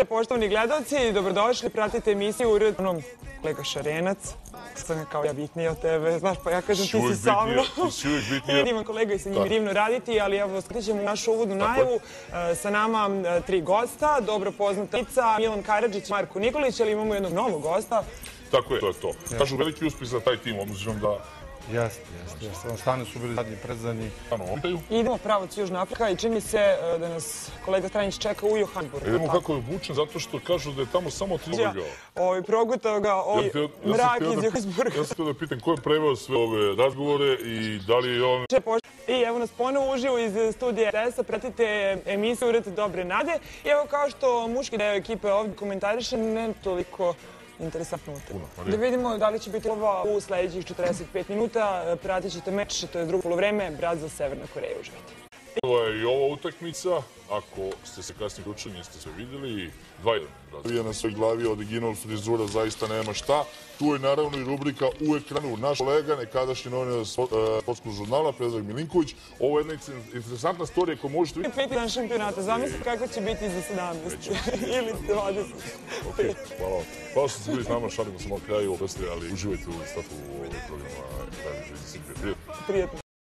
Poštovani gledalci, dobrodošli, pratite emisiju Ured onom kolega Šarenac. Sam je kao ja bitnija od tebe, znaš, pa ja kažem ti si sa mnom. Ti si uvijek bitnija. Imam kolega i sa njim rivno raditi, ali evo, skrećemo u našu uvodnu najavu. Sa nama 3 gosta, dobro poznata lica, Milan Karadžić i Marko Nikolić, ali imamo jednog novog gosta. Tako je, to je to. Kažu veliki uspjeh za taj tim, obzirom da... Jeste. Stane su bili zadnji, predzadnji. Idemo pravac Južna Afrika i čini se da nas kolega Stranjić čeka u Johannesburgu. Idemo kako je obučen, zato što kažu da je tamo samo 3 ligao. Progutao ga mrak iz Johannesburga. Ja sam htio da pitam ko je preveo sve ove razgovore i da li je on... I evo nas ponovo uživo iz studija RTS-a, pratite emisiju Ured Dobre nade. I evo kao što muški deo ekipe ovdje komentariše, ne toliko interesantno utakmicu. Da vidimo da li će biti ova u sledećih 45 minuta. Pratit ćete meč, to je drugo polovreme, Brazil, Severna Koreja. Uživajte. Ovo je i ova utakmica. Ako ste se kasnije uključili, niste sve vidjeli. 2-1. Brazil na svoj glavi, original frizura, zaista nema šta. Tu je naravno i rubrika u ekranu. Naš kolega, nekadašnji novinar sportskog žurnala, Predrag Milinković. Ovo je jedna interesantna storija koju možete vidjeti. 5 dan šampionata. Zamislite kako će biti za 17 ili 20. Ok, hvala. Hvala što ste bili s nama, šalimo se malo kraju, ali uživajte u statu ovog programa. Prijetno.